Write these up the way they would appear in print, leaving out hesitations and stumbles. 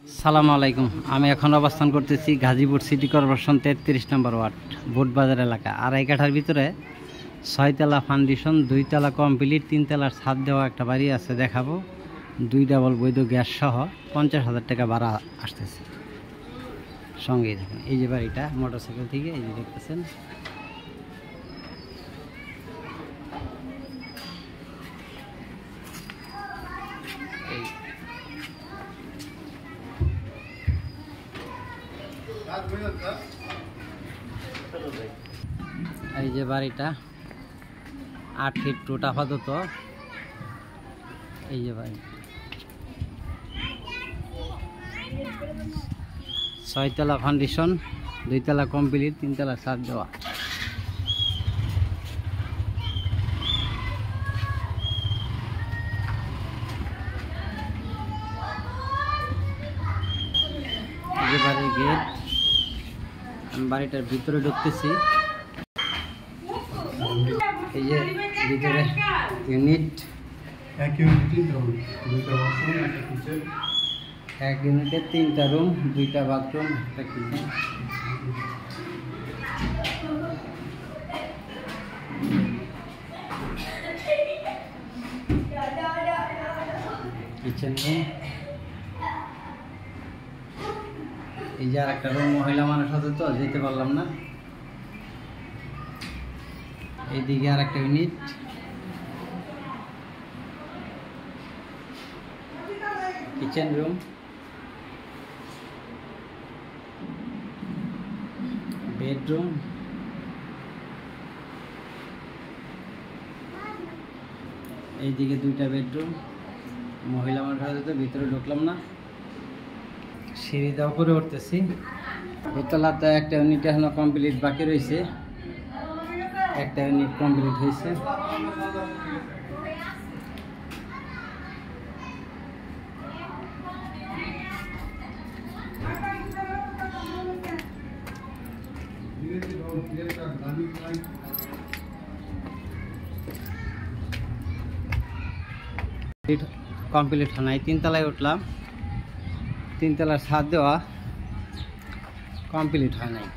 আসসালামু আলাইকুম। আমি এখন অবস্থান করতেছি গাজীপুর সিটি কর্পোরেশন 33 নম্বর ওয়ার্ড বোটবাজার এলাকা। আড়াই কাঠার ভিতরে 6 তলা ফাউন্ডেশন, 2 তলা কমপ্লিট, 3 তলার ছাদ দেওয়া একটা বাড়ি আছে, দেখাবো। 2 ডাবল বৈধ গ্যাস সহ 50,000 টাকা ভাড়া আসতেছে। সঙ্গেই দেখেন এই যে বাড়িটা, মোটরসাইকেল থেকে এই যে দেখতেছেন। এই যে বাড়িটা 8 ফিট টোটা আপাতত। এই যে বাড়ি 6 তলা ফাউন্ডেশন, 2 তলা কমপ্লিট, 3 তলা ছাদ দেওয়া। এই যে বাড়ির গেট। আমি বাড়িটার ভিতরে ঢুকতেছি। এই যে ভিতরে ইউনিট, এক ইউনিটে 3টা রুম, 2টা বাথরুম, একটা কিচেন। Kitchen room. এই যে আর একটা রুম, মহিলা মানুষ আছে তো যেতে পারলাম না। এইদিকে আর একটা ইউনিট। কিচেন রুম, বেডরুম, এইদিকে 2টা বেডরুম। মহিলা মানুষ আছে তো ভিতরে ঢুকলাম না। সিঁড়ি দেওয়া করে উঠতেছি। দোতলাতে একটা ইউনিট এখনো কমপ্লিট বাকি রয়েছে, একটা ইউনিট কমপ্লিট হয়েছে। কমপ্লিট হয় নাই, 3 তলায় উঠলাম, 3 তলার ছাদ দেওয়া কমপ্লিট হয় নাই।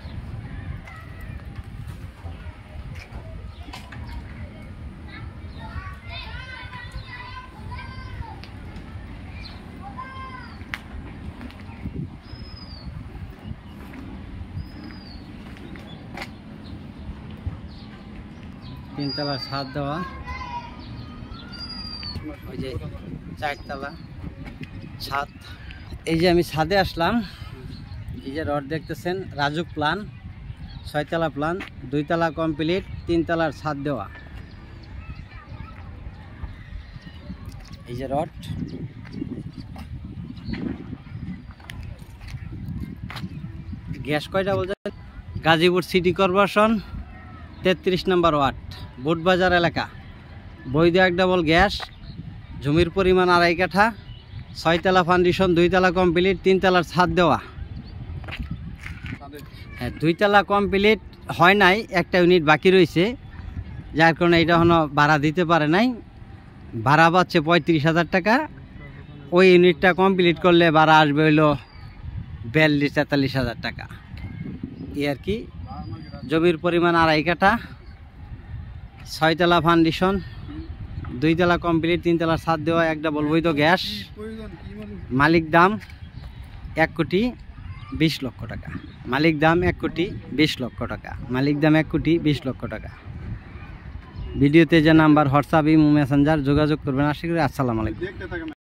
তিন তলার ছাদ দেওয়া। ওই যে 4 তলা ছাদ। এই যে আমি ছাদে আসলাম। এই যে রড দেখতেছেন, রাজুক প্লান, 6 তলা প্লান, 2 তলা কমপ্লিট, 3 তলার ছাদ দেওয়া। এই যে রড। গ্যাস কয়টা বলছেন? গাজীপুর সিটি কর্পোরেশন 33 নম্বর ওয়ার্ড বোটবাজার এলাকা। বৈধ 1 ডাবল গ্যাস, জমির পরিমাণ 2.5 কাঠা, 6 তলা ফাউন্ডেশন, 2 তলা কমপ্লিট, 3 তলার ছাদ দেওয়া। হ্যাঁ, 2 তলা কমপ্লিট হয় নাই, একটা ইউনিট বাকি রয়েছে, যার কারণে এটা এখনো ভাড়া দিতে পারে নাই। ভাড়া পাচ্ছে 35,000 টাকা। ওই ইউনিটটা কমপ্লিট করলে ভাড়া আসবে হইলো 42-43,000 টাকা। এই আর কি। জমির পরিমাণ 2.5 কাঠা, 6 তলা ফাউন্ডেশন, 2 তলা কমপ্লিট, 3 তলার ছাদ দেওয়া, 1 ডাবল বৈধ গ্যাস। মালিক দাম 1,20,00,000 টাকা। মালিক দাম 1,20,00,000 টাকা। মালিক দাম 1,20,00,000 টাকা। ভিডিওতে যে নাম্বার, হোয়াটসঅ্যাপ, ইমো, মেসেঞ্জার যোগাযোগ করবেন। আশা করি। আসসালামু আলাইকুম।